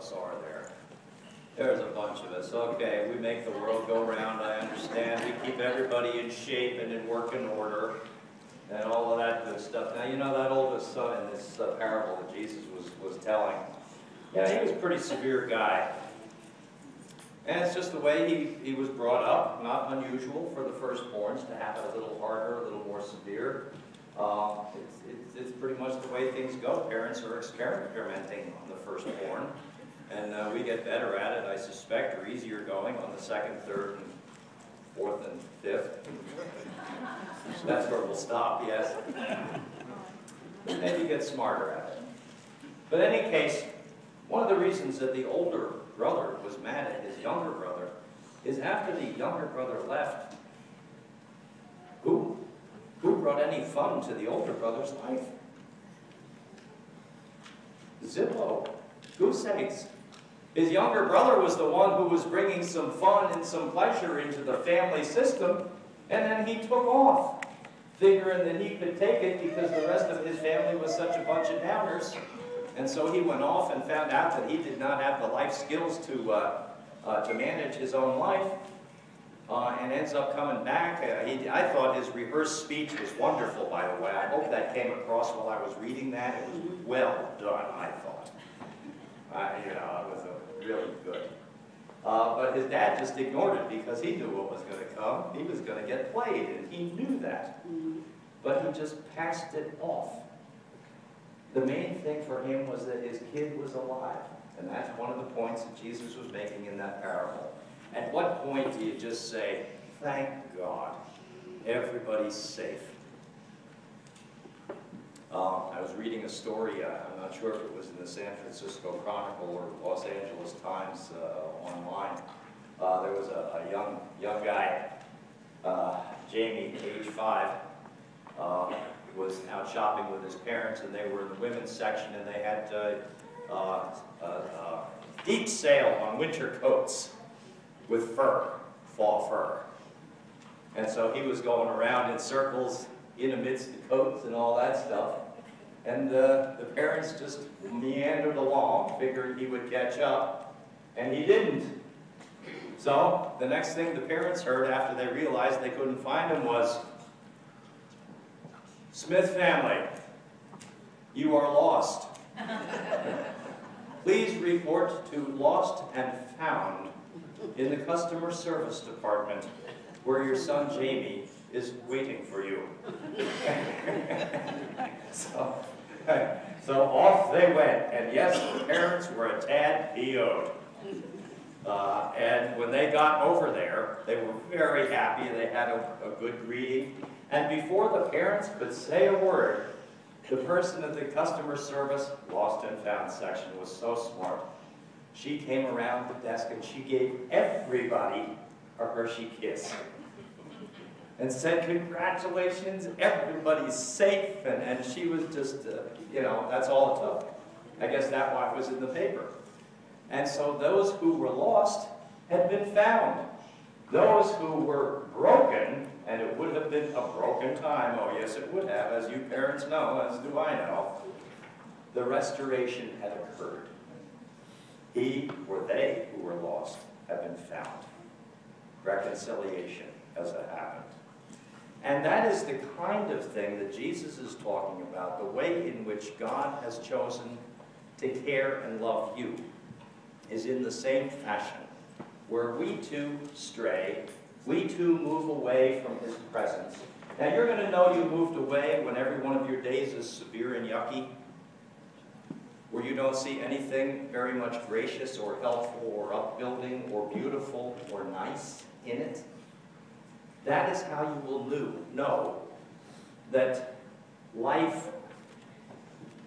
us, are there? There's a bunch of us. Okay, we make the world go round, I understand. We keep everybody in shape and in working order and all of that good stuff. Now, you know that oldest son in this parable that Jesus was telling, yeah, he was a pretty severe guy. And it's just the way he was brought up, not unusual for the firstborns to have it a little harder, a little more severe. It's pretty much the way things go. Parents are experimenting on the firstborn, and we get better at it, I suspect, or easier going on the second, third, and fourth, and fifth. That's where we'll stop, yes. And you get smarter at it. But in any case, one of the reasons that the older brother was mad at his younger brother is after the younger brother left, who brought any fun to the older brother's life? Zippo, goose eggs. His younger brother was the one who was bringing some fun and some pleasure into the family system, and then he took off, figuring that he could take it because the rest of his family was such a bunch of downers. And so he went off and found out that he did not have the life skills to manage his own life, and ends up coming back. I thought his rehearsed speech was wonderful, by the way. I hope that came across while I was reading that. It was well done, I thought. It was really good. But his dad just ignored it because he knew what was going to come. He was going to get played, and he knew that. But he just passed it off. The main thing for him was that his kid was alive. And that's one of the points that Jesus was making in that parable. At what point do you just say, thank God, everybody's safe? I was reading a story, I'm not sure if it was in the San Francisco Chronicle or Los Angeles Times online. There was a young guy, Jamie, age 5, was out shopping with his parents, and they were in the women's section, and they had a deep sale on winter coats with fur, fall fur. And so he was going around in circles in amidst the coats and all that stuff. And the parents just meandered along, figured he would catch up, and he didn't. So the next thing the parents heard after they realized they couldn't find him was, "Smith family, you are lost. Please report to lost and found in the customer service department where your son Jamie is waiting for you." So off they went, and yes, the parents were a tad PO'd. And when they got over there, they were very happy. They had a good greeting. And before the parents could say a word, the person at the customer service lost and found section was so smart. She came around the desk and she gave everybody a Hershey kiss and said, "Congratulations, everybody's safe." And she was just, that's all it took. I guess that why it was in the paper. And so those who were lost had been found. Those who were broken, and it would have been a broken time, oh yes it would have, as you parents know, as do I know, the restoration had occurred. He or they who were lost have been found. Reconciliation has happened. And that is the kind of thing that Jesus is talking about, the way in which God has chosen to care and love you is in the same fashion. Where we too stray, we too move away from His presence. Now you're going to know you moved away when every one of your days is severe and yucky, where you don't see anything very much gracious or helpful or upbuilding or beautiful or nice in it. That is how you will know that life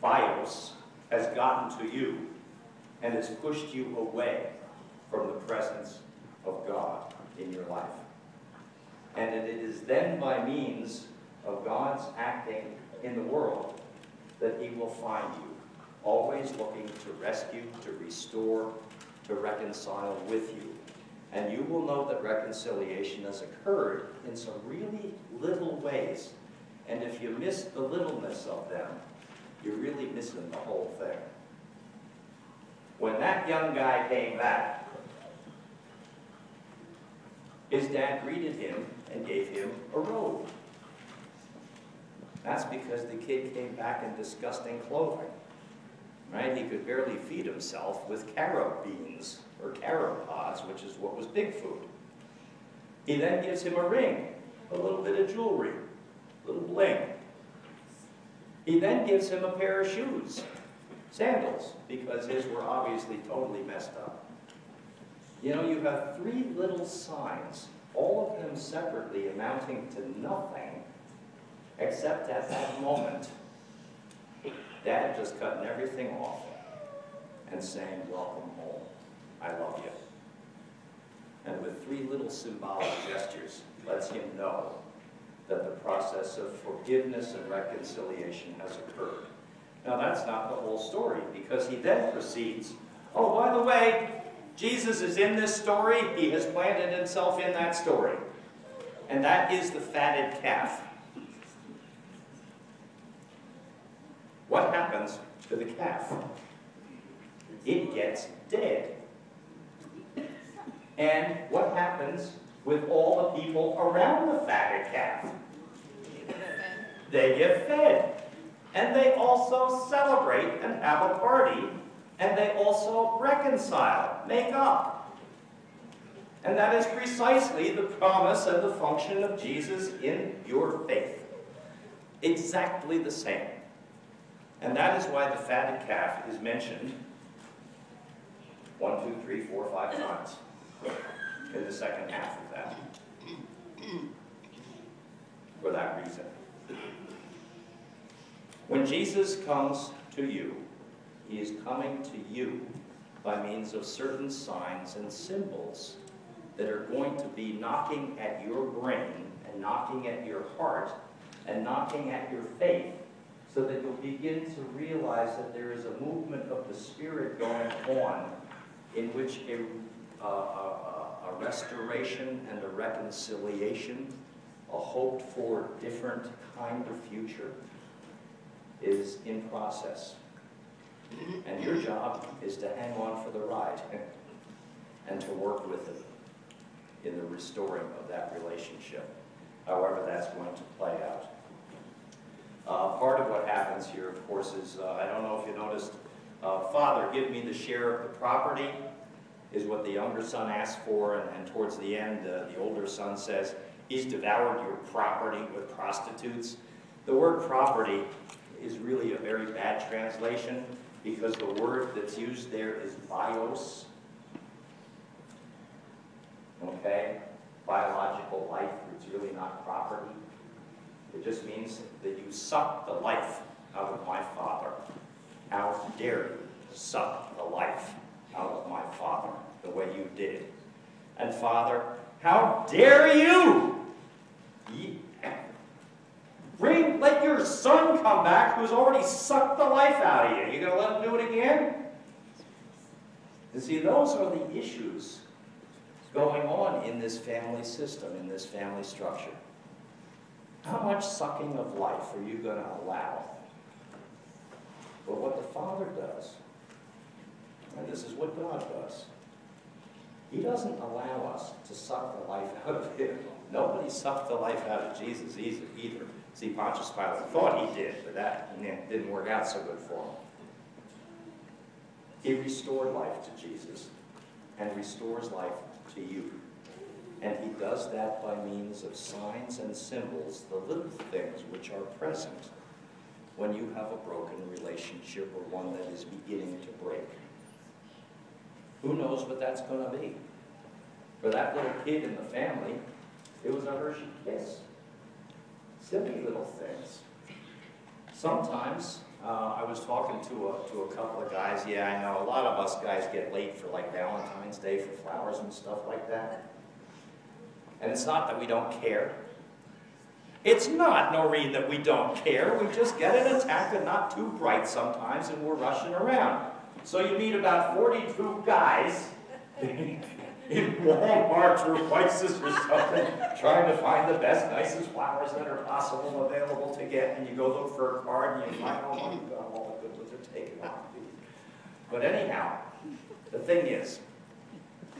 bios has gotten to you and has pushed you away from the presence of God in your life. And it is then by means of God's acting in the world that He will find you, always looking to rescue, to restore, to reconcile with you. And you will know that reconciliation has occurred in some really little ways. And if you miss the littleness of them, you're really missing the whole thing. When that young guy came back, his dad greeted him and gave him a robe. That's because the kid came back in disgusting clothing, right? He could barely feed himself with carob beans or carob pods, which is what was pig food. He then gives him a ring, a little bit of jewelry, a little bling. He then gives him a pair of shoes, sandals, because his were obviously totally messed up. You know, you have three little signs, all of them separately amounting to nothing, except at that moment, Dad just cutting everything off and saying, welcome home, I love you. And with three little symbolic gestures, lets him know that the process of forgiveness and reconciliation has occurred. Now that's not the whole story, because he then proceeds, oh, by the way, Jesus is in this story. He has planted himself in that story. And that is the fatted calf. What happens to the calf? It gets dead. And what happens with all the people around the fatted calf? They get fed. And they also celebrate and have a party. And they also reconcile, make up. And that is precisely the promise and the function of Jesus in your faith. Exactly the same. And that is why the fatted calf is mentioned 1, 2, 3, 4, 5 times in the second half of that. For that reason. When Jesus comes to you, he is coming to you by means of certain signs and symbols that are going to be knocking at your brain and knocking at your heart and knocking at your faith, so that you'll begin to realize that there is a movement of the Spirit going on in which a restoration and a reconciliation, a hoped-for different kind of future, is in process. And your job is to hang on for the ride and to work with it in the restoring of that relationship, however that's going to play out. Part of what happens here, of course, is, I don't know if you noticed, Father, give me the share of the property, is what the younger son asks for, and towards the end, the older son says, he's devoured your property with prostitutes. The word property is really a very bad translation, because the word that's used there is bios. Okay? Biological life, it's really not property. It just means that you suck the life out of my Father. How dare you suck the life out of my Father the way you did? And Father, how dare you? Let your son come back who's already sucked the life out of you. You gonna let him do it again? You see, those are the issues going on in this family system, in this family structure. How much sucking of life are you going to allow? But what the Father does, and this is what God does, he doesn't allow us to suck the life out of him. Nobody sucked the life out of Jesus either. See, Pontius Pilate thought he did, but that didn't work out so good for him. He restored life to Jesus and restores life to you. And he does that by means of signs and symbols, the little things which are present when you have a broken relationship or one that is beginning to break. Who knows what that's going to be? For that little kid in the family, it was a Hershey kiss. Silly little things. Sometimes, I was talking to a couple of guys. Yeah, I know, a lot of us guys get late for like Valentine's Day for flowers and stuff like that. And it's not that we don't care. It's not, Noreen, that we don't care. We just get an attack and not too bright sometimes, and we're rushing around. So you meet about 42 guys in Walmart or Weiss's or something, trying to find the best, nicest flowers that are possible available to get, and you go look for a card, and you find, oh my God, all the good ones are taken off. But anyhow, the thing is,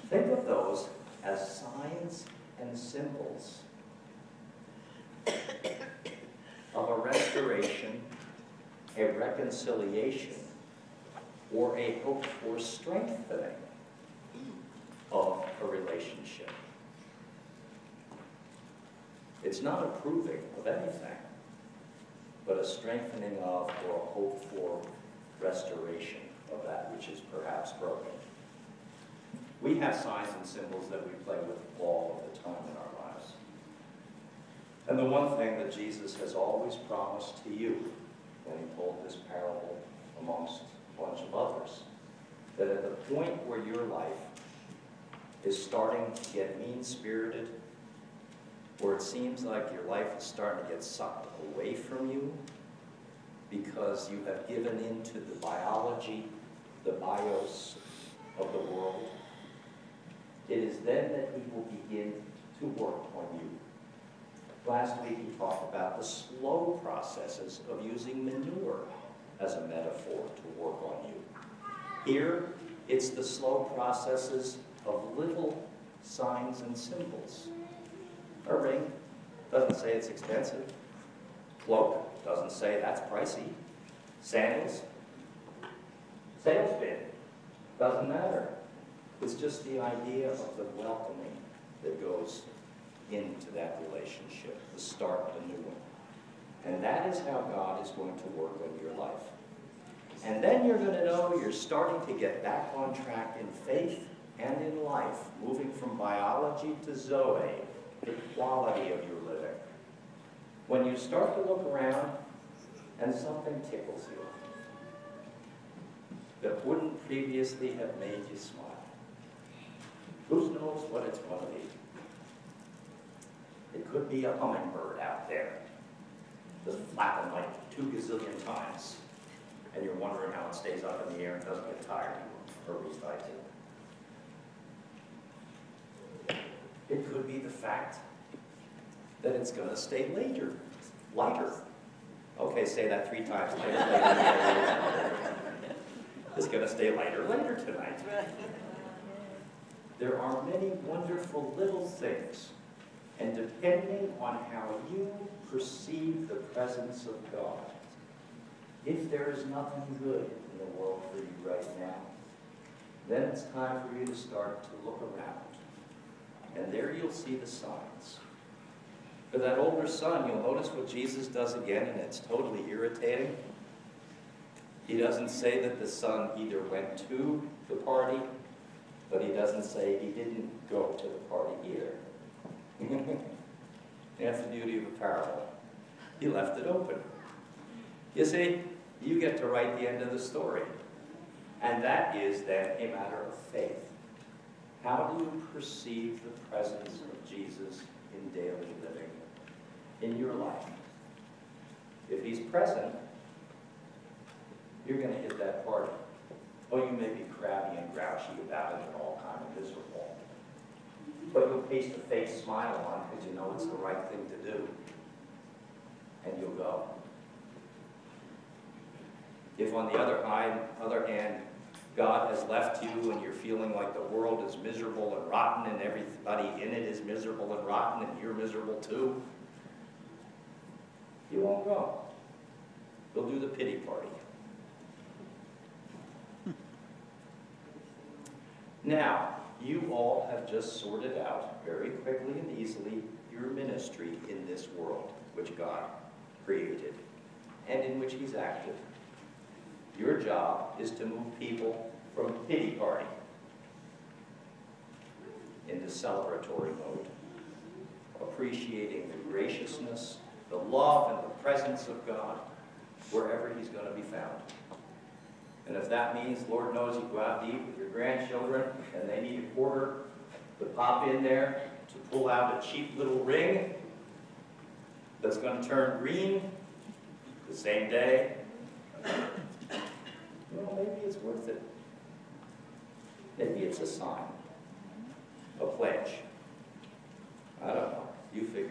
think of those as signs and symbols of a restoration, a reconciliation, or a hope for strengthening of a relationship. It's not approving of anything, but a strengthening of or a hope for restoration of that which is perhaps broken. We have signs and symbols that we play with all of the time in our lives. And the one thing that Jesus has always promised to you when he told this parable amongst a bunch of others, that at the point where your life is starting to get mean-spirited, or it seems like your life is starting to get sucked away from you because you have given into the biology, the bios of the world, it is then that he will begin to work on you. Last week he talked about the slow processes of using manure as a metaphor to work on you. Here, it's the slow processes of little signs and symbols. A ring doesn't say it's expensive. Cloak doesn't say that's pricey. Sandals, salespin, doesn't matter. It's just the idea of the welcoming that goes into that relationship, the start of a new one. And that is how God is going to work in your life. And then you're going to know you're starting to get back on track in faith and in life, moving from biology to Zoe, the quality of your living. When you start to look around and something tickles you that wouldn't previously have made you smile, who knows what it's going to be? It could be a hummingbird out there, just flapping like 2 gazillion times, and you're wondering how it stays up in the air and doesn't get tired, or at least I do. It could be the fact that it's going to stay lighter. Okay, say that 3 times. Later. It's going to stay lighter tonight. There are many wonderful little things, and depending on how you perceive the presence of God, if there is nothing good in the world for you right now, then it's time for you to start to look around. And there you'll see the signs. For that older son, you'll notice what Jesus does again, and it's totally irritating. He doesn't say that the son either went to the party, but he doesn't say he didn't go to the party either. That's the beauty of a parable. He left it open. You see, you get to write the end of the story. And that is then a matter of faith. How do you perceive the presence of Jesus in daily living in your life? If he's present, you're going to hit that party. Oh, you may be crabby and grouchy about it and all kind of miserable. But you'll paste a fake smile on because you know it's the right thing to do. And you'll go. If on the other hand, God has left you and you're feeling like the world is miserable and rotten and everybody in it is miserable and rotten and you're miserable too, you won't go. You'll do the pity party. Now, you all have just sorted out very quickly and easily your ministry in this world which God created and in which he's active. Your job is to move people from pity party into celebratory mode, appreciating the graciousness, the love, and the presence of God wherever he's going to be found. And if that means, Lord knows, you go out to eat with your grandchildren and they need a quarter to pop in there to pull out a cheap little ring that's going to turn green the same day, well, maybe it's worth it. Maybe it's a sign, a pledge. I don't know. You figure